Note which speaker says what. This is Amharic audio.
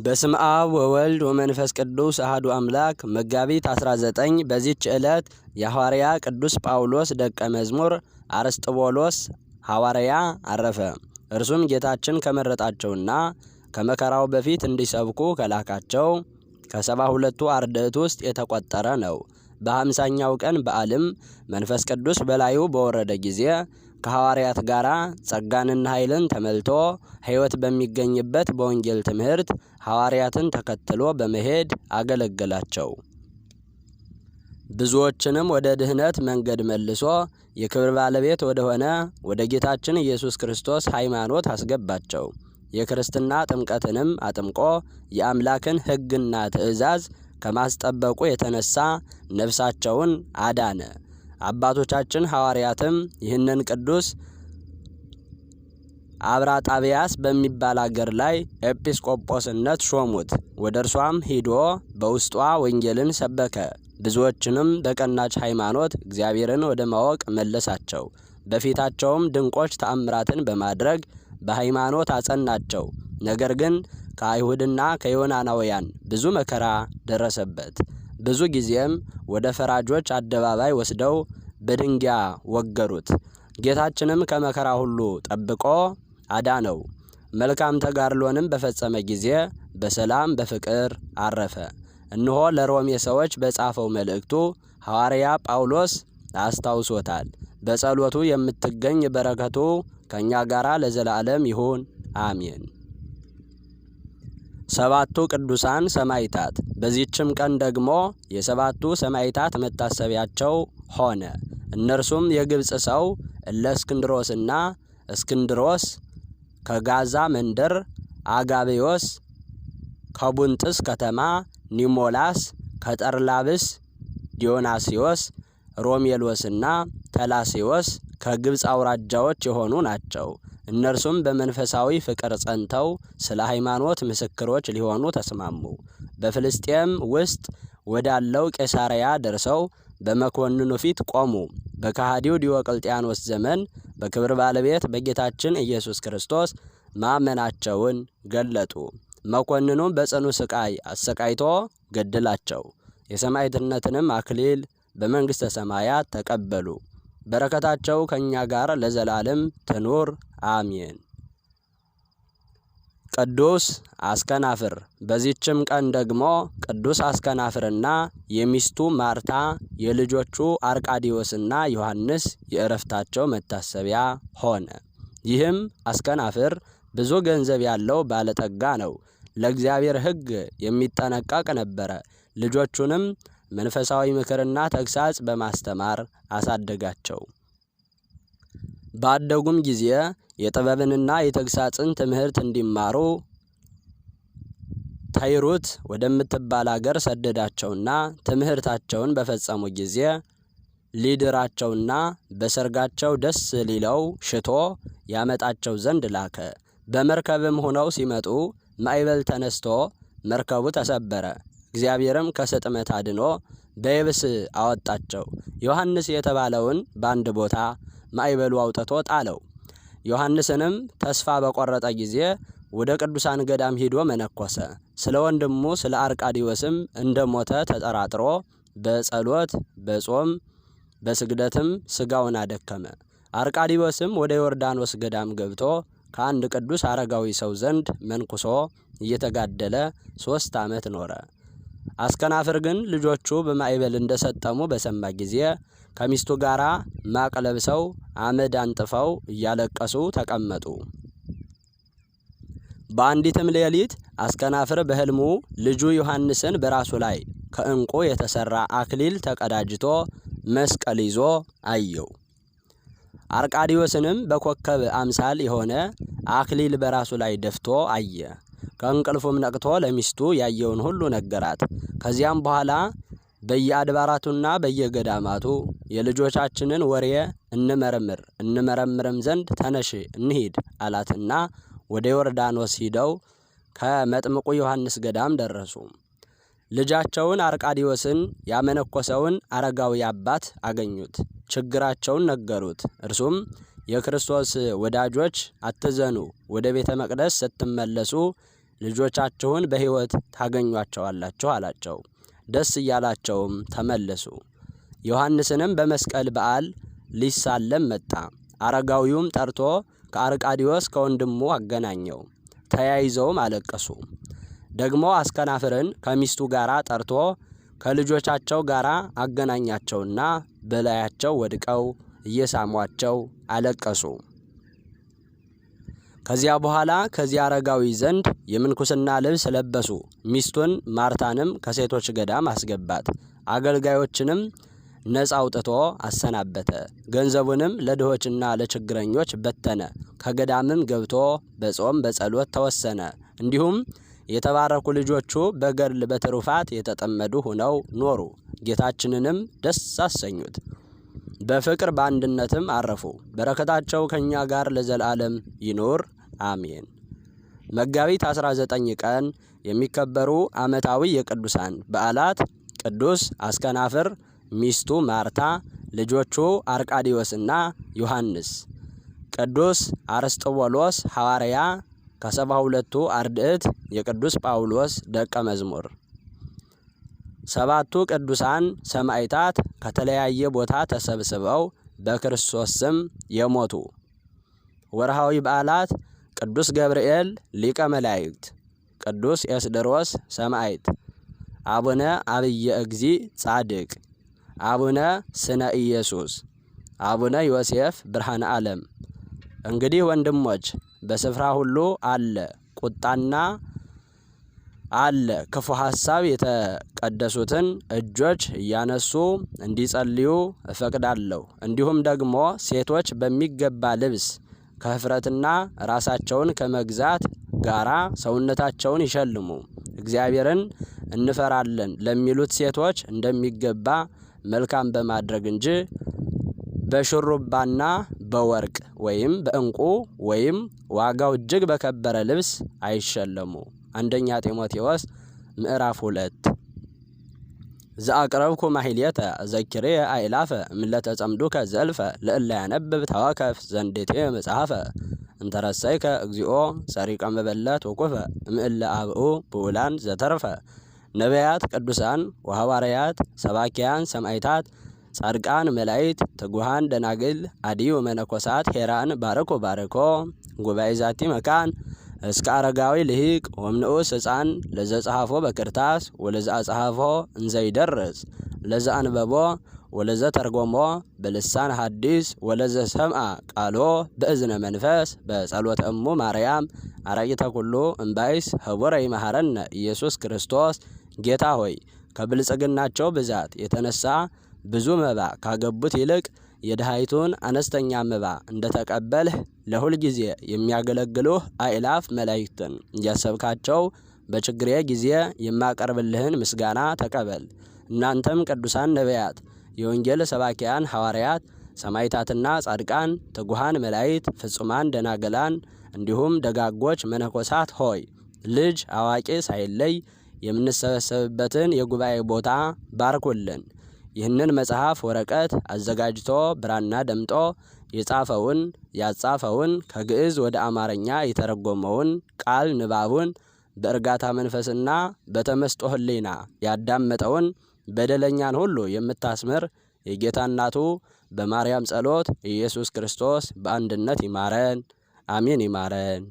Speaker 1: በስመ አብ ወወልድ ወመንፈስ ቅዱስ አሐዱ አምላክ። መጋቢት 19 በዚህች ዕለት የሐዋርያ ቅዱስ ጳውሎስ ደቀ መዝሙር አርስጥቦሎስ ሐዋርያ አረፈ። እርሱም ጌታችን ከመረጣቸውና ከመከራው በፊት እንዲሰብኩ ከላካቸው ከ72ቱ አርድእት ውስጥ የተቆጠረ ነው። በ50ኛው ቀን በዓልም መንፈስ ቅዱስ በላዩ በወረደ ጊዜ ከሐዋርያት ጋር ጸጋንና ኃይልን ተመልቶ ሕይወት በሚገኝበት በወንጌል ትምህርት ሐዋርያትን ተከትሎ በመሄድ አገለገላቸው። ብዙዎችንም ወደ ድህነት መንገድ መልሶ የክብር ባለቤት ወደሆነ ወደ ጌታችን ኢየሱስ ክርስቶስ ሃይማኖት አስገባቸው። የክርስትና ጥምቀትንም አጥምቆ የአምላክን ሕግና ትእዛዝ ከማስጠበቁ የተነሳ ነፍሳቸውን አዳነ። አባቶቻችን ሐዋርያትም ይህንን ቅዱስ አብራጣቢያስ በሚባል አገር ላይ ኤጲስቆጶስነት ሾሙት። ወደ እርሷም ሂዶ በውስጧ ወንጌልን ሰበከ። ብዙዎችንም በቀናች ሃይማኖት እግዚአብሔርን ወደ ማወቅ መለሳቸው። በፊታቸውም ድንቆች ተአምራትን በማድረግ በሃይማኖት አጸናቸው። ነገር ግን ከአይሁድና ከዮናናውያን ብዙ መከራ ደረሰበት። ብዙ ጊዜም ወደ ፈራጆች አደባባይ ወስደው በድንጋይ ወገሩት። ጌታችንም ከመከራ ሁሉ ጠብቆ አዳነው። መልካም ተጋድሎንም በፈጸመ ጊዜ በሰላም በፍቅር አረፈ። እነሆ ለሮሜ ሰዎች በጻፈው መልእክቱ ሐዋርያ ጳውሎስ አስታውሶታል። በጸሎቱ የምትገኝ በረከቱ ከእኛ ጋር ለዘላለም ይሁን አሜን። ሰባቱ ቅዱሳን ሰማዕታት። በዚህችም ቀን ደግሞ የሰባቱ ሰማዕታት መታሰቢያቸው ሆነ። እነርሱም የግብፅ ሰው እለእስክንድሮስና እስክንድሮስ፣ ከጋዛ መንደር አጋቤዎስ፣ ከቡንጥስ ከተማ ኒሞላስ፣ ከጠርላብስ ዲዮናስዮስ፣ ሮሜሎስና ተላሴዎስ ከግብፅ አውራጃዎች የሆኑ ናቸው። እነርሱም በመንፈሳዊ ፍቅር ጸንተው ስለ ሃይማኖት ምስክሮች ሊሆኑ ተስማሙ። በፍልስጤም ውስጥ ወዳለው ቄሳርያ ደርሰው በመኮንኑ ፊት ቆሙ። በከሃዲው ዲዮቅልጥያኖስ ዘመን በክብር ባለቤት በጌታችን ኢየሱስ ክርስቶስ ማመናቸውን ገለጡ። መኮንኑም በጽኑ ስቃይ አሰቃይቶ ገደላቸው። የሰማዕትነትንም አክሊል በመንግሥተ ሰማያት ተቀበሉ። በረከታቸው ከእኛ ጋር ለዘላለም ትኑር አሜን። ቅዱስ አስከናፍር። በዚህችም ቀን ደግሞ ቅዱስ አስከናፍርና የሚስቱ ማርታ የልጆቹ አርቃዲዎስና ዮሐንስ የእረፍታቸው መታሰቢያ ሆነ። ይህም አስከናፍር ብዙ ገንዘብ ያለው ባለጠጋ ነው። ለእግዚአብሔር ሕግ የሚጠነቀቅ ነበረ። ልጆቹንም መንፈሳዊ ምክርና ተግሳጽ በማስተማር አሳደጋቸው። ባደጉም ጊዜ የጥበብንና የተግሳጽን ትምህርት እንዲማሩ ታይሩት ወደምትባል አገር ሰደዳቸውና ትምህርታቸውን በፈጸሙ ጊዜ ሊድራቸውና በሰርጋቸው ደስ ሊለው ሽቶ ያመጣቸው ዘንድ ላከ። በመርከብም ሆነው ሲመጡ ማዕበል ተነስቶ መርከቡ ተሰበረ። እግዚአብሔርም ከስጥመት አድኖ በየብስ አወጣቸው። ዮሐንስ የተባለውን በአንድ ቦታ ማዕበሉ አውጥቶ ጣለው። ዮሐንስንም ተስፋ በቆረጠ ጊዜ ወደ ቅዱሳን ገዳም ሂዶ መነኮሰ። ስለ ወንድሙ ስለ አርቃዲዎስም እንደ ሞተ ተጠራጥሮ በጸሎት በጾም በስግደትም ስጋውን አደከመ። አርቃዲዎስም ወደ ዮርዳኖስ ገዳም ገብቶ ከአንድ ቅዱስ አረጋዊ ሰው ዘንድ መንኩሶ እየተጋደለ 3 ዓመት ኖረ። አስከናፍር ግን ልጆቹ በማዕበል እንደሰጠሙ በሰማ ጊዜ ከሚስቱ ጋር ማቅ ለብሰው አመድ አንጥፈው እያለቀሱ ተቀመጡ። በአንዲትም ሌሊት አስከናፍር በሕልሙ ልጁ ዮሐንስን በራሱ ላይ ከዕንቁ የተሰራ አክሊል ተቀዳጅቶ መስቀል ይዞ አየው። አርቃዲዎስንም በኮከብ አምሳል የሆነ አክሊል በራሱ ላይ ደፍቶ አየ። ከእንቅልፉም ነቅቶ ለሚስቱ ያየውን ሁሉ ነገራት። ከዚያም በኋላ በየአድባራቱና በየገዳማቱ የልጆቻችንን ወሬ እንመረምርም ዘንድ ተነሽ እንሂድ አላትና ወደ ዮርዳኖስ ሂደው ከመጥምቁ ዮሐንስ ገዳም ደረሱ። ልጃቸውን አርቃዲዎስን ያመነኮሰውን አረጋዊ አባት አገኙት። ችግራቸውን ነገሩት። እርሱም የክርስቶስ ወዳጆች አትዘኑ፣ ወደ ቤተ መቅደስ ስትመለሱ ልጆቻችሁን በሕይወት ታገኟቸዋላችሁ አላቸው። ደስ እያላቸውም ተመለሱ። ዮሐንስንም በመስቀል በዓል ሊሳለም መጣ። አረጋዊውም ጠርቶ ከአርቃዲዎስ ከወንድሙ አገናኘው። ተያይዘውም አለቀሱ። ደግሞ አስከናፍርን ከሚስቱ ጋር ጠርቶ ከልጆቻቸው ጋር አገናኛቸውና በላያቸው ወድቀው እየሳሟቸው አለቀሱ። ከዚያ በኋላ ከዚያ አረጋዊ ዘንድ የምንኩስና ልብስ ለበሱ። ሚስቱን ማርታንም ከሴቶች ገዳም አስገባት። አገልጋዮችንም ነፃ አውጥቶ አሰናበተ። ገንዘቡንም ለድሆችና ለችግረኞች በተነ። ከገዳምም ገብቶ በጾም በጸሎት ተወሰነ። እንዲሁም የተባረኩ ልጆቹ በገድል በትሩፋት የተጠመዱ ሆነው ኖሩ። ጌታችንንም ደስ አሰኙት። በፍቅር በአንድነትም አረፉ። በረከታቸው ከእኛ ጋር ለዘላለም ይኑር አሜን። መጋቢት 19 ቀን የሚከበሩ ዓመታዊ የቅዱሳን በዓላት ቅዱስ አስከናፍር፣ ሚስቱ ማርታ፣ ልጆቹ አርቃዲዎስና ዮሐንስ። ቅዱስ አርስጥቦሎስ ሐዋርያ ከ72ቱ አርድእት የቅዱስ ጳውሎስ ደቀ መዝሙር። 7ቱ ቅዱሳን ሰማዕታት ከተለያየ ቦታ ተሰብስበው በክርስቶስ ስም የሞቱ። ወርሃዊ በዓላት ቅዱስ ገብርኤል ሊቀ መላእክት፣ ቅዱስ ኤስድሮስ ሰማዕት፣ አቡነ አብየ እግዚእ ጻድቅ፣ አቡነ ስነ ኢየሱስ፣ አቡነ ዮሴፍ ብርሃነ ዓለም። እንግዲህ ወንድሞች በስፍራ ሁሉ አለ ቁጣና አለ ክፉ ሐሳብ የተቀደሱትን እጆች እያነሱ እንዲጸልዩ እፈቅዳለሁ። እንዲሁም ደግሞ ሴቶች በሚገባ ልብስ ከህፍረትና ራሳቸውን ከመግዛት ጋራ ሰውነታቸውን ይሸልሙ። እግዚአብሔርን እንፈራለን ለሚሉት ሴቶች እንደሚገባ መልካም በማድረግ እንጂ በሽሩባና በወርቅ ወይም በእንቁ ወይም ዋጋው እጅግ በከበረ ልብስ አይሸለሙ። አንደኛ ጢሞቴዎስ ምዕራፍ 2 ዘአቅረብኩ ማሕሌተ ዘኪሬ አእላፈ እምለተ ጸምዱከ ዘልፈ ለእለ ያነብብ ተወከፍ ዘንዴቴ መጽሐፈ እንተረሰይከ እግዚኦ ጸሪቀ መበለት ወቁፈ እምእለ አብኡ ብኡላን ዘተርፈ ነቢያት፣ ቅዱሳን ወሐዋርያት፣ ሰባኪያን፣ ሰማዕታት፣ ጻድቃን፣ መላእክት፣ ትጉሃን፣ ደናግል፣ አዲው መነኮሳት ሄራን ባርኮ ባርኮ ጉባኤ ዛቲ መካን እስከ አረጋዊ ልሂቅ ወምንዑስ ሕፃን ለዘጸሐፎ በክርታስ ወለዘአጸሐፎ እንዘይደርስ ለዘአንበቦ ወለዘ ተርጎሞ በልሳን ሐዲስ ወለዘ ሰምዐ ቃሎ በእዝነ መንፈስ በጸሎተ እሙ ማርያም አራቂተ ኩሉ እምባይስ ህቡረ ይመሐረነ ኢየሱስ ክርስቶስ። ጌታ ሆይ ከብልጽግናቸው ብዛት የተነሳ ብዙ መባ ካገቡት ይልቅ የድሃይቱን አነስተኛ መባ እንደተቀበልህ ለሁል ጊዜ የሚያገለግሉህ አእላፍ መላእክትን እያሰብካቸው በችግሬ ጊዜ የማቀርብልህን ምስጋና ተቀበል። እናንተም ቅዱሳን ነቢያት፣ የወንጌል ሰባኪያን ሐዋርያት፣ ሰማዕታትና ጻድቃን፣ ትጉሃን መላእክት፣ ፍጹማን ደናገላን እንዲሁም ደጋጎች መነኮሳት ሆይ ልጅ አዋቂ ሳይለይ የምንሰበሰብበትን የጉባኤ ቦታ ባርኩልን። ይህንን መጽሐፍ ወረቀት አዘጋጅቶ ብራና ደምጦ የጻፈውን ያጻፈውን ከግዕዝ ወደ አማርኛ የተረጎመውን ቃል ንባቡን በእርጋታ መንፈስና በተመስጦ ሕሊና ያዳመጠውን በደለኛን ሁሉ የምታስምር የጌታ እናቱ በማርያም ጸሎት ኢየሱስ ክርስቶስ በአንድነት ይማረን፣ አሜን። ይማረን።